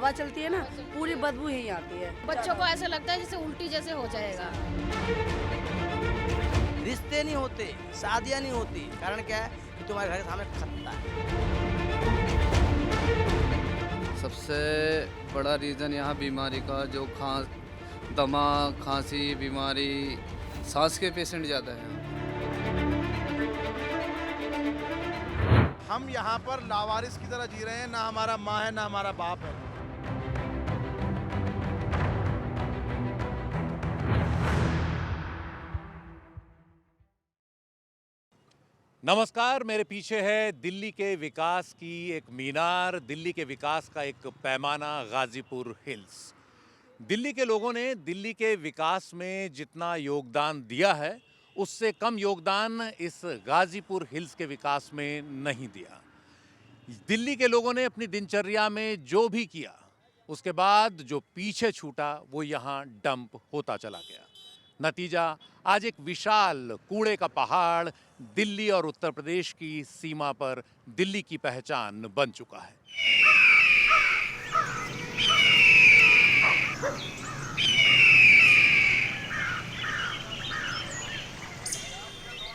हवा चलती है ना, पूरी बदबू यहीं आती है। बच्चों को ऐसा लगता है जैसे उल्टी जैसे हो जाएगा। रिश्ते नहीं होते, शादियां नहीं होती, कारण क्या है कि तुम्हारे घर के सामने खतरा है। सबसे बड़ा रीज़न यहाँ बीमारी का जो दमा, खांसी, बीमारी, सांस के पेशेंट ज़्यादा हैं। हम यहाँ पर लावारिस की तरह जी रहे हैं, ना हमारा माँ है ना हमारा बाप है। नमस्कार, मेरे पीछे है दिल्ली के विकास की एक मीनार, दिल्ली के विकास का एक पैमाना, गाजीपुर हिल्स। दिल्ली के लोगों ने दिल्ली के विकास में जितना योगदान दिया है, उससे कम योगदान इस गाजीपुर हिल्स के विकास में नहीं दिया। दिल्ली के लोगों ने अपनी दिनचर्या में जो भी किया, उसके बाद जो पीछे छूटा वो यहाँ डंप होता चला गया। नतीजा आज एक विशाल कूड़े का पहाड़ दिल्ली और उत्तर प्रदेश की सीमा पर दिल्ली की पहचान बन चुका है।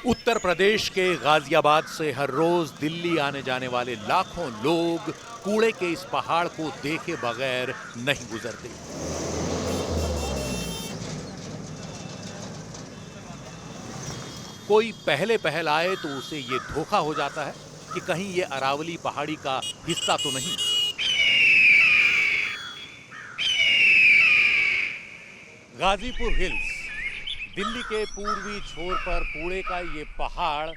उत्तर प्रदेश के गाजियाबाद से हर रोज दिल्ली आने जाने वाले लाखों लोग कूड़े के इस पहाड़ को देखे बगैर नहीं गुजरते। कोई पहल आए तो उसे ये धोखा हो जाता है कि कहीं ये अरावली पहाड़ी का हिस्सा तो नहीं। गाजीपुर हिल्स, दिल्ली के पूर्वी छोर पर कूड़े का ये पहाड़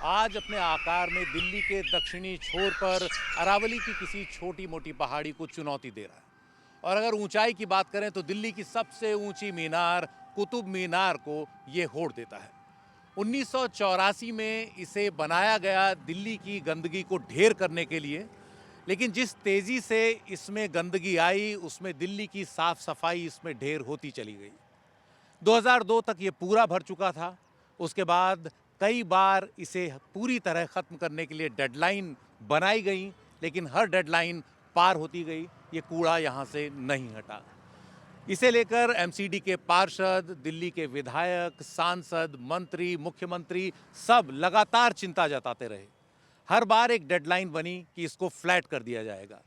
आज अपने आकार में दिल्ली के दक्षिणी छोर पर अरावली की किसी छोटी मोटी पहाड़ी को चुनौती दे रहा है। और अगर ऊंचाई की बात करें तो दिल्ली की सबसे ऊंची मीनार कुतुब मीनार को ये होड़ देता है। 1984 में इसे बनाया गया दिल्ली की गंदगी को ढेर करने के लिए, लेकिन जिस तेज़ी से इसमें गंदगी आई उसमें दिल्ली की साफ सफाई इसमें ढेर होती चली गई। 2002 तक ये पूरा भर चुका था। उसके बाद कई बार इसे पूरी तरह ख़त्म करने के लिए डेडलाइन बनाई गई, लेकिन हर डेडलाइन पार होती गई, ये कूड़ा यहाँ से नहीं हटा। इसे लेकर एमसीडी के पार्षद, दिल्ली के विधायक, सांसद, मंत्री, मुख्यमंत्री सब लगातार चिंता जताते रहे। हर बार एक डेडलाइन बनी कि इसको फ्लैट कर दिया जाएगा,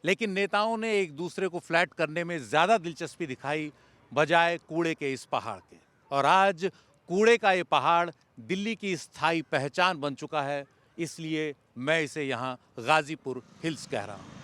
लेकिन नेताओं ने एक दूसरे को फ्लैट करने में ज़्यादा दिलचस्पी दिखाई बजाय कूड़े के इस पहाड़ के। और आज कूड़े का ये पहाड़ दिल्ली की स्थायी पहचान बन चुका है, इसलिए मैं इसे यहाँ गाजीपुर हिल्स कह रहा हूँ।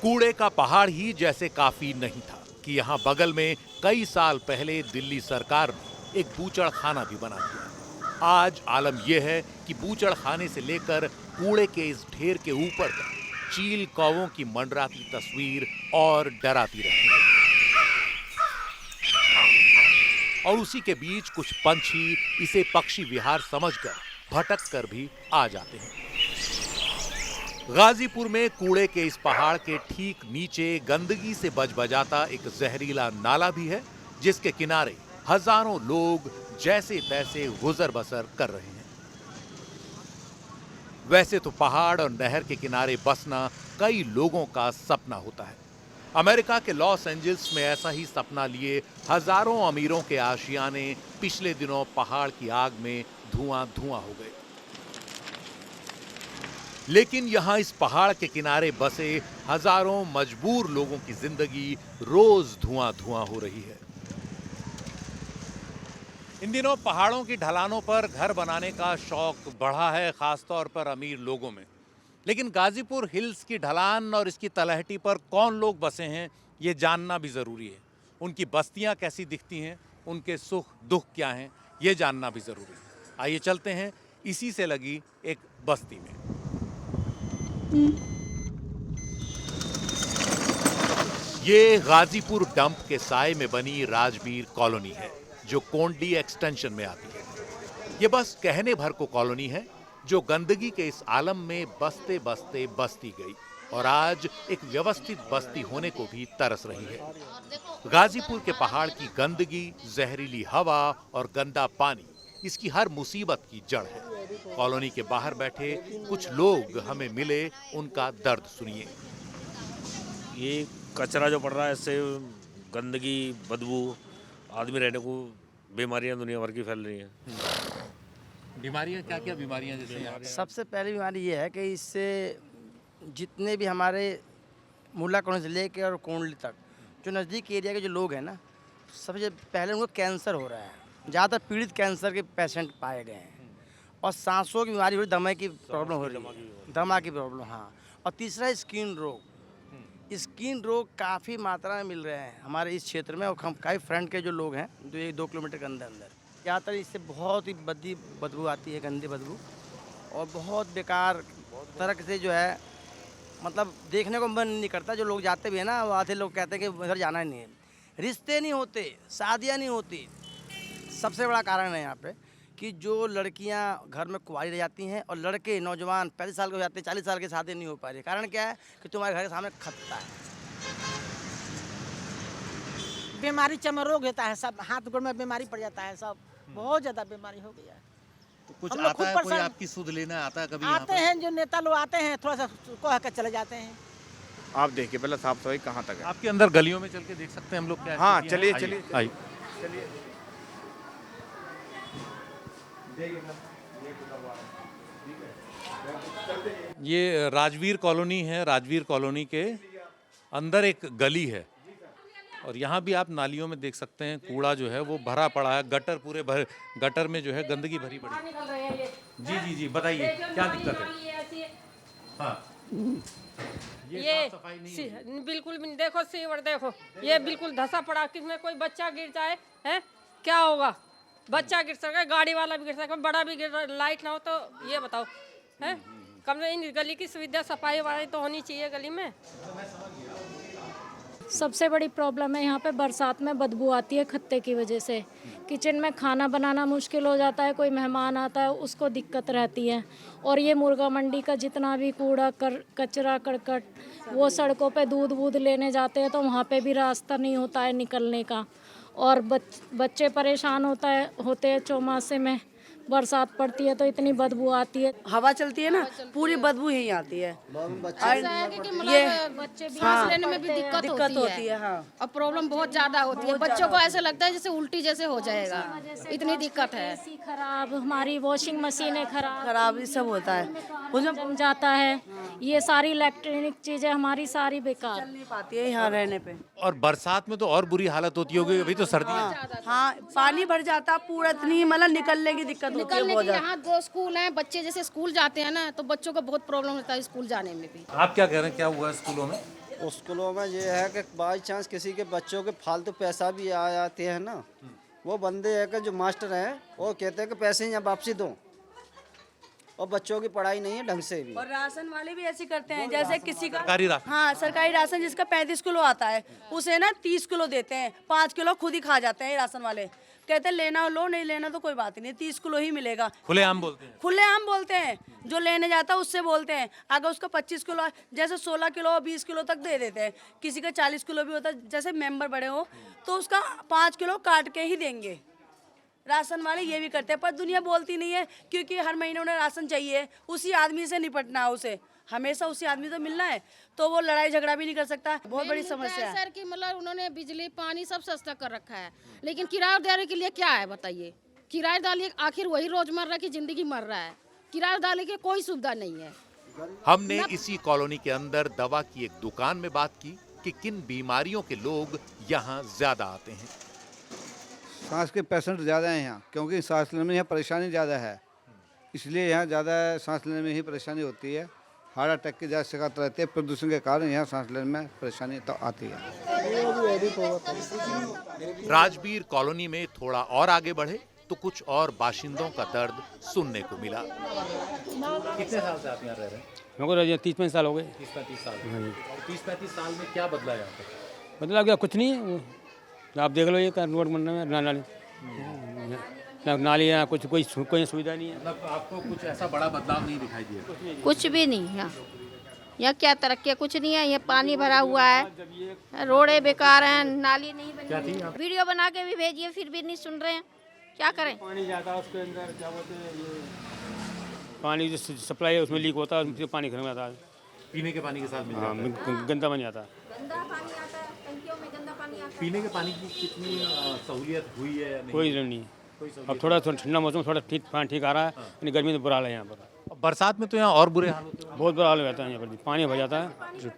कूड़े का पहाड़ ही जैसे काफी नहीं था कि यहाँ बगल में कई साल पहले दिल्ली सरकार ने एक बूचड़खाना भी बना दिया। आज आलम यह है कि बूचड़खाने से लेकर कूड़े के इस ढेर के ऊपर तक चील कौवों की मंडराती तस्वीर और डराती रहती है। और उसी के बीच कुछ पंछी इसे पक्षी विहार समझकर भटक कर भी आ जाते हैं। गाजीपुर में कूड़े के इस पहाड़ के ठीक नीचे गंदगी से बजबजाता एक जहरीला नाला भी है, जिसके किनारे हजारों लोग जैसे तैसे गुजर बसर कर रहे हैं। वैसे तो पहाड़ और नहर के किनारे बसना कई लोगों का सपना होता है। अमेरिका के लॉस एंजल्स में ऐसा ही सपना लिए हजारों अमीरों के आशियाने पिछले दिनों पहाड़ की आग में धुआं धुआं हो गए। लेकिन यहाँ इस पहाड़ के किनारे बसे हजारों मजबूर लोगों की जिंदगी रोज धुआं धुआं हो रही है। इन दिनों पहाड़ों की ढलानों पर घर बनाने का शौक बढ़ा है, खासतौर पर अमीर लोगों में। लेकिन गाजीपुर हिल्स की ढलान और इसकी तलहटी पर कौन लोग बसे हैं, ये जानना भी ज़रूरी है। उनकी बस्तियां कैसी दिखती हैं, उनके सुख दुख क्या हैं, ये जानना भी ज़रूरी है। आइए चलते हैं इसी से लगी एक बस्ती में। ये गाजीपुर डंप के साए में बनी राजवीर कॉलोनी है, जो कोंडी एक्सटेंशन में आती है। ये बस कहने भर को कॉलोनी है, जो गंदगी के इस आलम में बसते बसते बसती गई और आज एक व्यवस्थित बस्ती होने को भी तरस रही है। गाजीपुर के पहाड़ की गंदगी, जहरीली हवा और गंदा पानी इसकी हर मुसीबत की जड़ है। कॉलोनी के बाहर बैठे कुछ लोग हमें मिले, उनका दर्द सुनिए। ये कचरा जो पड़ रहा है, इससे गंदगी, बदबू, आदमी रहने को बीमारियां दुनिया भर की फैल रही हैं। बीमारियां क्या क्या बीमारियां जैसे यहाँ पे? सबसे पहली बीमारी ये है कि इससे जितने भी हमारे मुल्ला कॉलोनी से लेके और कोंडली तक जो नज़दीक एरिया के जो लोग हैं ना, सबसे पहले उनको कैंसर हो रहा है। ज़्यादातर पीड़ित कैंसर के पेशेंट पाए गए हैं और सांसों की बीमारी हो रही, दमा की प्रॉब्लम हो रही है, दमा की प्रॉब्लम, हाँ। और तीसरा स्किन रोग। स्किन रोग काफ़ी मात्रा में मिल रहे हैं हमारे इस क्षेत्र में और हम काफ़ी फ्रंट के जो लोग हैं जो 1-2 किलोमीटर के अंदर ज़्यादातर इससे बहुत ही बदबू आती है, गंदी बदबू, और बहुत बेकार तरह से जो है, मतलब देखने को मन नहीं करता। जो लोग जाते भी हैं ना, वो आधे लोग कहते हैं कि उधर जाना ही नहीं है। रिश्ते नहीं होते, शादियाँ नहीं होती। सबसे बड़ा कारण है यहाँ पे कि जो लड़कियाँ घर में कुंवारी रह जाती हैं और लड़के नौजवान 35 साल के हो जाते हैं, 40 साल के शादी नहीं हो पा रही। कारण क्या है कि तुम्हारे घर के सामने खतरा है। बीमारी चर्म रोग होता है, सब हाथ गोड़ में बीमारी पड़ जाता है, सब बहुत ज़्यादा बीमारी हो गया है। तो कुछ हम लोग आता है, खुद कोई परेशान- आपकी सुध लेना आता है कभी? आते हैं जो नेता लोग आते हैं, थोड़ा सा कह कर चले जाते हैं। आप देखिए पहले साफ सफाई कहाँ तक है। आपके अंदर गलियों में चल के देख सकते हैं हम लोग क्या हाँ, स्थिति है? चलिए, आइए, चलिए। आइए। ये राजवीर कॉलोनी है। राजवीर कॉलोनी के अंदर एक गली है और यहाँ भी आप नालियों में देख सकते हैं कूड़ा जो है वो भरा पड़ा है। गटर पूरे गटर में जो है गंदगी भरी पड़ी है। जी जी जी, बताइए क्या दिक्कत है? हाँ, ये साफ सफाई नहीं है। बिल्कुल भी नहीं। देखो सीवर देखो, ये बिल्कुल धंसा पड़ा। किसमें कोई बच्चा गिर जाए है क्या होगा? बच्चा गिर सकता है, गाड़ी वाला भी गिर सकता है, बड़ा भी गिर, लाइट ना हो तो ये बताओ है। कम से इन गली की सुविधा सफाई वाली तो होनी चाहिए गली में। सबसे बड़ी प्रॉब्लम है यहाँ पे बरसात में बदबू आती है खत्ते की वजह से। किचन में खाना बनाना मुश्किल हो जाता है, कोई मेहमान आता है उसको दिक्कत रहती है। और ये मुर्गा मंडी का जितना भी कूड़ा कचरा करकट, वो सड़कों पे दूध वूध लेने जाते हैं तो वहाँ पे भी रास्ता नहीं होता है निकलने का। और बच्चे परेशान होते हैं चौमासे में, बरसात पड़ती है तो इतनी बदबू आती है। हवा चलती है ना, पूरी बदबू यहीं आती है। ऐसा है कि मतलब बच्चे भी हाँ, सांस लेने में भी दिक्कत होती है। हाँ, और प्रॉब्लम बहुत ज्यादा होती है। बच्चों को ऐसा लगता है जैसे उल्टी जैसे हो जाएगा, इतनी दिक्कत है। एसी खराब, हमारी वॉशिंग मशीनें खराब ही सब होता है, उसमें जम जाता है। ये सारी इलेक्ट्रॉनिक चीजें हमारी सारी बेकार चल नहीं पाती है यहाँ रहने पे। और बरसात में तो और बुरी हालत होती होगी, अभी तो सर्दी है। हाँ, पानी भर जाता पूरा, इतनी मतलब निकलने की दिक्कत होती है निकलने बहुत के। ज्यादा। यहाँ 2 स्कूल हैं, बच्चे जैसे स्कूल जाते हैं ना तो बच्चों को बहुत प्रॉब्लम होता है स्कूल जाने में भी। आप क्या कह रहे हैं, क्या हुआ स्कूलों में? स्कूलों में ये है कि बाई चांस किसी के बच्चों के फालतू पैसा भी आ जाते हैं ना, वो बंदे है कि जो मास्टर हैं वो कहते हैं कि पैसे यहाँ वापसी दो, और बच्चों की पढ़ाई नहीं है ढंग से भी। और राशन वाले भी ऐसे करते हैं, जैसे किसी का सरकारी राशन। हाँ, सरकारी राशन जिसका 35 किलो आता है उसे ना 30 किलो देते हैं, 5 किलो खुद ही खा जाते हैं राशन वाले। कहते हैं लेना हो लो, नहीं लेना तो कोई बात नहीं, 30 किलो ही मिलेगा। खुलेआम बोलते हैं। खुलेआम बोलते हैं, जो लेने जाता है उससे बोलते हैं। अगर उसका 25 किलो जैसे 16 किलो 20 किलो तक दे देते हैं, किसी का 40 किलो भी होता है, जैसे मेंबर बड़े हो तो उसका 5 किलो काट के ही देंगे। राशन वाले ये भी करते हैं, पर दुनिया बोलती नहीं है क्योंकि हर महीने उन्हें राशन चाहिए, उसी आदमी से निपटना है, उसे हमेशा उसी आदमी से मिलना है, तो वो लड़ाई झगड़ा भी नहीं कर सकता। बहुत बड़ी समस्या है सर कि मतलब उन्होंने बिजली पानी सब सस्ता कर रखा है, लेकिन किराएदार के लिए क्या है बताइए? किराएदार आखिर वही रोजमर्रा की जिंदगी मर रहा है, किराएदार की कोई सुविधा नहीं है। हमने इसी कॉलोनी के अंदर दवा की एक दुकान में बात की कि किन बीमारियों के लोग यहाँ ज्यादा आते हैं। सांस के पेशेंट ज़्यादा हैं यहाँ, क्योंकि सांस लेने में यहाँ परेशानी ज़्यादा है, इसलिए यहाँ ज़्यादा सांस लेने में ही परेशानी होती है। हार्ट अटैक की ज़्यादा शिकायत रहती है, प्रदूषण के कारण यहाँ सांस लेने में परेशानी तो आती है। राजवीर कॉलोनी में थोड़ा और आगे बढ़े तो कुछ और बाशिंदों का दर्द सुनने को मिला। कितने साल से आप यहाँ रह रहे हैं? मेरे को 30-35 साल हो गए। 30-35 साल। 30-35 साल में क्या बदला यहाँ पे? बदला क्या? कुछ नहीं है, आप देख लो ये रोड बनने में नाली है, कुछ कोई सुविधा नहीं है। मतलब आपको कुछ ऐसा बड़ा बदलाव नहीं दिखाई दिया? कुछ भी नहीं है यहाँ क्या तरक्की है? कुछ नहीं है। ये पानी भरा हुआ है, रोडें बेकार हैं, नाली नहीं बनी। वीडियो बना के भी भेजिए फिर भी नहीं सुन रहे हैं। क्या करें? पानी जाता है उसके अंदर, क्या बोलते हैं ये पानी जो सप्लाई है उसमें लीक होता है, उसमें पानी घर में आता है। पीने के पानी के साथ मिल हाँ, जाता है। गंदा पानी आता है। गंदा पानी आता है, टंकियों में गंदा पानी आता है। पीने के पानी की कितनी सहूलियत हुई है या नहीं? कोई जरूरत नहीं। अब थोड़ा ठंडा मौसम, थोड़ा पानी ठीक आ रहा है, यानी गर्मी तो बुरा हाल है यहाँ पर। बरसात में तो यहाँ और बुरे हाल होते हैं। बहुत बुरा हाल हो जाता है यहाँ पर भी। पानी भर जाता है, जो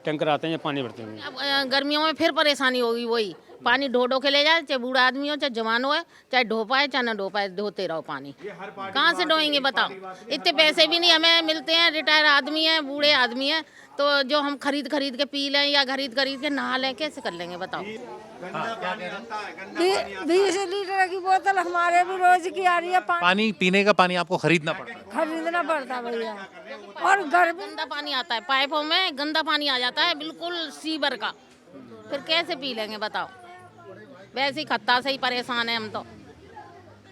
टैंकर आते हैं या पानी भरते हैं। अब गर्मियों में फिर परेशानी होगी, वही पानी ढो ढो के ले जाए, चाहे बूढ़ा आदमी हो चाहे जवान हो, चाहे ढो पाए चाहे ना ढो पाए, ढोते रहो पानी। कहाँ से ढोएंगे बताओ? इतने पैसे भी नहीं हमें मिलते हैं, रिटायर आदमी है, बूढ़े आदमी है, तो जो हम खरीद के पी लें या खरीद के नहा लें, कैसे कर लेंगे बताओ? 20 लीटर की बोतल हमारे भी रोज की आ रही है। पानी पीने का पानी आपको खरीदना पड़ता है। खरीदना पड़ता भैया। और गर्मी गंदा पानी आता है, पाइपों में गंदा पानी आ जाता है, बिल्कुल सीवर का। फिर कैसे पी लेंगे बताओ? वैसे ही खत्ता से ही परेशान है हम तो।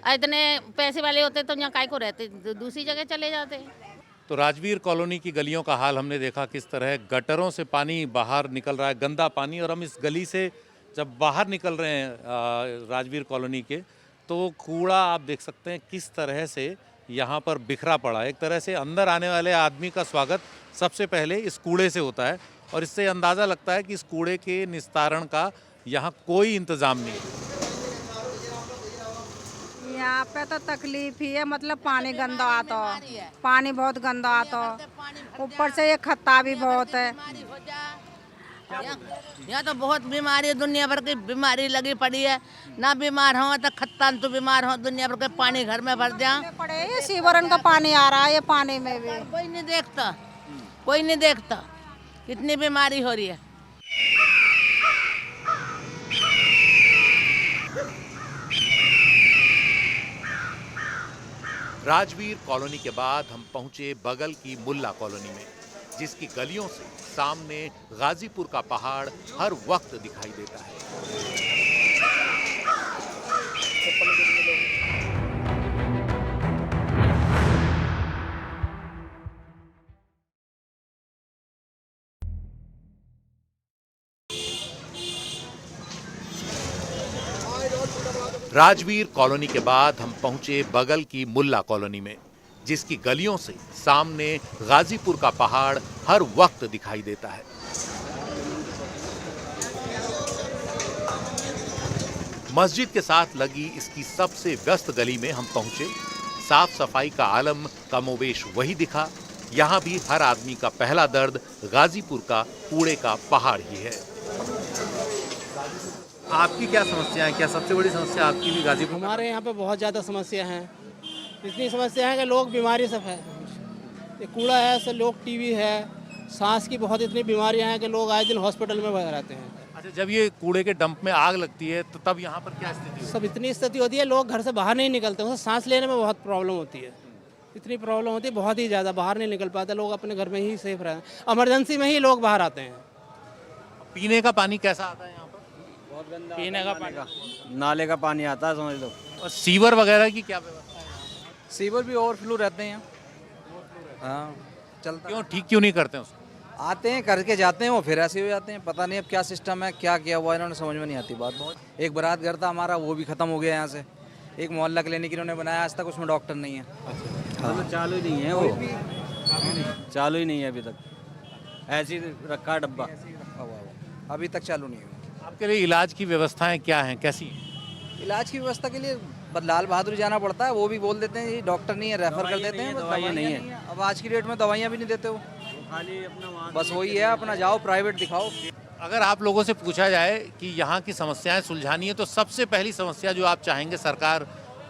इतने पैसे वाले होते तो यहाँ काय को रहते, दूसरी जगह चले जाते। तो राजवीर कॉलोनी की गलियों का हाल हमने देखा, किस तरह गटरों से पानी बाहर निकल रहा है, गंदा पानी। और हम इस गली से जब बाहर निकल रहे हैं राजवीर कॉलोनी के, तो कूड़ा आप देख सकते हैं किस तरह से यहाँ पर बिखरा पड़ा है। एक तरह से अंदर आने वाले आदमी का स्वागत सबसे पहले इस कूड़े से होता है, और इससे अंदाज़ा लगता है कि इस कूड़े के निस्तारण का यहाँ कोई इंतज़ाम नहीं है। यहाँ पे तो तकलीफ ही है, मतलब पानी गंदा आता है, पानी बहुत गंदा आता है, ऊपर से ये खत्ता भी बहुत है। यहाँ तो बहुत बीमारी है, दुनिया भर की बीमारी लगी पड़ी है। ना बीमार हो तो खत्ता तो बीमार हो, दुनिया भर के पानी घर में भर दिया पड़े। ये सीवरन का पानी आ रहा है, ये पानी में भी कोई नहीं देखता, कोई नहीं देखता, कितनी बीमारी हो रही है। राजवीर कॉलोनी के बाद हम पहुंचे बगल की मुल्ला कॉलोनी में, जिसकी गलियों से सामने गाजीपुर का पहाड़ हर वक्त दिखाई देता है। राजवीर कॉलोनी के बाद हम पहुंचे बगल की मुल्ला कॉलोनी में, जिसकी गलियों से सामने गाजीपुर का पहाड़ हर वक्त दिखाई देता है। मस्जिद के साथ लगी इसकी सबसे व्यस्त गली में हम पहुंचे। साफ सफाई का आलम कमोबेश वही दिखा। यहाँ भी हर आदमी का पहला दर्द गाजीपुर का कूड़े का पहाड़ ही है। आपकी क्या समस्या है? क्या सबसे बड़ी समस्या आपकी भी गाजीपुर? हमारे यहाँ पे बहुत ज़्यादा समस्या है। इतनी समस्या है कि लोग बीमारी सब है, ये कूड़ा है, से लोग टीबी है, सांस की बहुत इतनी बीमारियां हैं कि लोग आए दिन हॉस्पिटल में रहते हैं। अच्छा, जब ये कूड़े के डंप में आग लगती है तो तब यहाँ पर क्या स्थिति? सब इतनी स्थिति होती है, लोग घर से बाहर नहीं निकलते, उसे सांस लेने में बहुत प्रॉब्लम होती है। इतनी प्रॉब्लम होती है, बहुत ही ज़्यादा, बाहर नहीं निकल पाते लोग, अपने घर में ही सेफ रहते हैं। इमरजेंसी में ही लोग बाहर आते हैं। पीने का पानी कैसा आता है यहाँ पर? बहुत गंदा पीने का पानी, नाले का पानी आता है समझ लो। और सीवर वगैरह की क्या व्यवस्था है? सीवर भी ओवरफ्लो रहते हैं। हाँ, चलता क्यों ठीक क्यों नहीं करते उसको? आते हैं करके जाते हैं, वो फिर ऐसे हो जाते हैं। पता नहीं अब क्या सिस्टम है, क्या किया हुआ इन्होंने, समझ में नहीं आती बात। बहुत एक बारात घर था हमारा, वो भी खत्म हो गया यहाँ से। एक मोहल्ला क्लिनिक इन्होंने बनाया, आज तक उसमें डॉक्टर नहीं है। मतलब चालू नहीं है, वो चालू ही नहीं है अभी तक, ऐसे ही रखा डब्बा, अभी तक चालू नहीं हुआ। आपके लिए इलाज की व्यवस्थाएं क्या हैं, कैसी? इलाज की व्यवस्था के लिए लाल बहादुर जाना पड़ता है, वो भी बोल देते हैं ये डॉक्टर नहीं है, रेफर कर देते हैं। दवाइयाँ नहीं है। अब आज की डेट में दवाइयाँ भी नहीं देते वो, खाली अपना बस वही है अपना जाओ प्राइवेट दिखाओ। अगर आप लोगों से पूछा जाए कि यहाँ की समस्याएं सुलझानी है, तो सबसे पहली समस्या जो आप चाहेंगे सरकार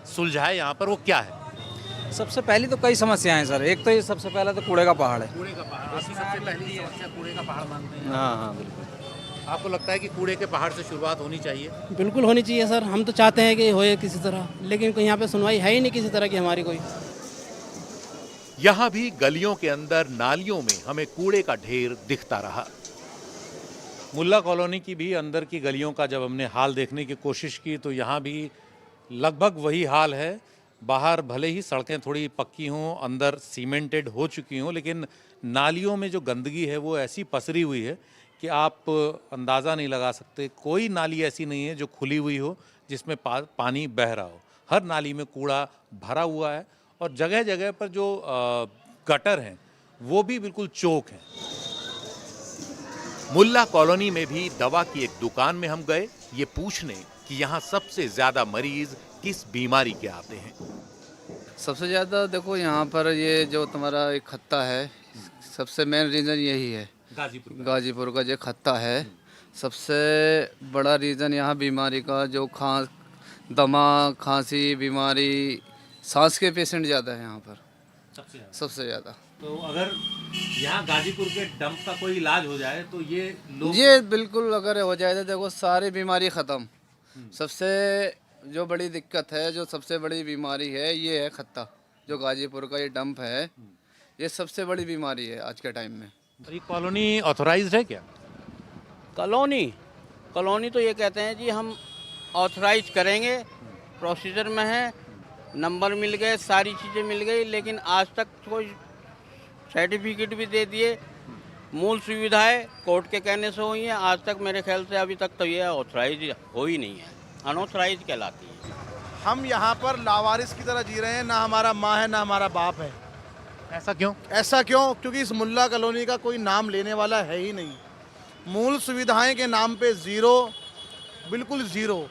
सुलझाए यहाँ पर, वो क्या है? सबसे पहली तो कई समस्याएं हैं सर। एक तो ये सबसे पहला तो कूड़े का पहाड़ है। कूड़े का पहाड़ आपकी सबसे पहली समस्या कूड़े का पहाड़ मानते हैं? हाँ हाँ बिल्कुल। आपको लगता है कि कूड़े के पहाड़ से शुरुआत होनी चाहिए? बिल्कुल होनी चाहिए सर, हम तो चाहते हैं कि होए किसी तरह, लेकिन यहाँ पे सुनवाई है ही नहीं किसी तरह की हमारी कोई। यहाँ भी गलियों के अंदर नालियों में हमें कूड़े का ढेर दिखता रहा। मुल्ला कॉलोनी की भी अंदर की गलियों का जब हमने हाल देखने की कोशिश की, तो यहाँ भी लगभग वही हाल है। बाहर भले ही सड़कें थोड़ी पक्की हों, अंदर सीमेंटेड हो चुकी हों, लेकिन नालियों में जो गंदगी है वो ऐसी पसरी हुई है कि आप अंदाज़ा नहीं लगा सकते। कोई नाली ऐसी नहीं है जो खुली हुई हो जिसमें पानी बह रहा हो। हर नाली में कूड़ा भरा हुआ है और जगह जगह पर जो गटर हैं वो भी बिल्कुल चौक हैं। मुल्ला कॉलोनी में भी दवा की एक दुकान में हम गए ये पूछने कि यहाँ सबसे ज्यादा मरीज किस बीमारी के आते हैं। सबसे ज़्यादा देखो यहाँ पर ये जो तुम्हारा एक खत्ता है, सबसे मेन रीज़न यही है। गाजीपुर का जो खत्ता है सबसे बड़ा रीज़न यहाँ बीमारी का, जो दमा, खांसी, बीमारी, सांस के पेशेंट ज़्यादा है यहाँ पर, सबसे ज़्यादा। तो अगर यहाँ गाजीपुर के डंप का कोई इलाज हो जाए तो ये लोग ये बिल्कुल अगर हो जाए तो देखो सारी बीमारी ख़त्म। सबसे जो बड़ी दिक्कत है, जो सबसे बड़ी बीमारी है ये है खत्ता, जो गाजीपुर का ये डंप है, ये सबसे बड़ी बीमारी है आज के टाइम में। ये कॉलोनी ऑथोराइज्ड है क्या? कॉलोनी तो ये कहते हैं जी हम ऑथराइज करेंगे, प्रोसीजर में है, नंबर मिल गए, सारी चीज़ें मिल गई, लेकिन आज तक कोई सर्टिफिकेट भी दे दिए, मूल सुविधाएं कोर्ट के कहने से हुई हैं, आज तक मेरे ख्याल से अभी तक तो ये ऑथराइज हो ही नहीं है, अनऑथराइज कहलाती है। हम यहाँ पर लावारिस की तरह जी रहे हैं, ना हमारा माँ है ना हमारा बाप है। ऐसा क्यों? ऐसा क्यों? क्योंकि इस मुल्ला कॉलोनी का कोई नाम लेने वाला है ही नहीं। मूल सुविधाएं के नाम पे ज़ीरो, बिल्कुल ज़ीरो।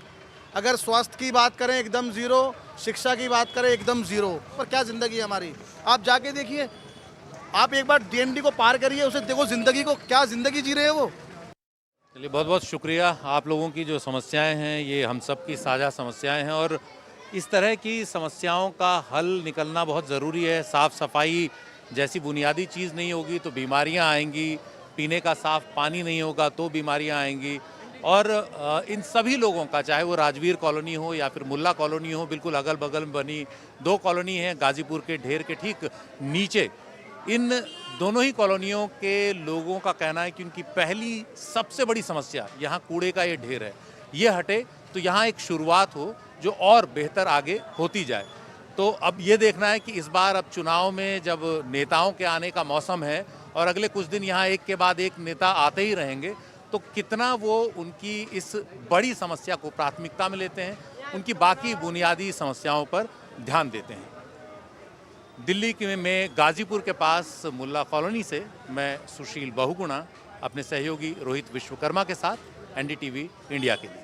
अगर स्वास्थ्य की बात करें एकदम ज़ीरो, शिक्षा की बात करें एकदम ज़ीरो। पर क्या ज़िंदगी है हमारी, आप जाके देखिए, आप एक बार डीएमडी को पार करिए, उसे देखो ज़िंदगी को, क्या ज़िंदगी जी रहे हैं वो। चलिए, बहुत बहुत शुक्रिया। आप लोगों की जो समस्याएं हैं ये हम सब की साझा समस्याएं हैं और इस तरह की समस्याओं का हल निकलना बहुत ज़रूरी है। साफ़ सफाई जैसी बुनियादी चीज़ नहीं होगी तो बीमारियां आएंगी, पीने का साफ़ पानी नहीं होगा तो बीमारियां आएंगी। और इन सभी लोगों का, चाहे वो राजवीर कॉलोनी हो या फिर मुल्ला कॉलोनी हो, बिल्कुल अगल बगल में बनी दो कॉलोनी हैं गाज़ीपुर के ढेर के ठीक नीचे, इन दोनों ही कॉलोनियों के लोगों का कहना है कि उनकी पहली सबसे बड़ी समस्या यहाँ कूड़े का ये ढेर है। ये हटे तो यहाँ एक शुरुआत हो जो और बेहतर आगे होती जाए। तो अब ये देखना है कि इस बार अब चुनाव में जब नेताओं के आने का मौसम है और अगले कुछ दिन यहाँ एक के बाद एक नेता आते ही रहेंगे, तो कितना वो उनकी इस बड़ी समस्या को प्राथमिकता में लेते हैं, उनकी बाकी बुनियादी समस्याओं पर ध्यान देते हैं। दिल्ली में गाजीपुर के पास मुल्ला कॉलोनी से मैं सुशील बहुगुणा अपने सहयोगी रोहित विश्वकर्मा के साथ NDTV इंडिया के लिए।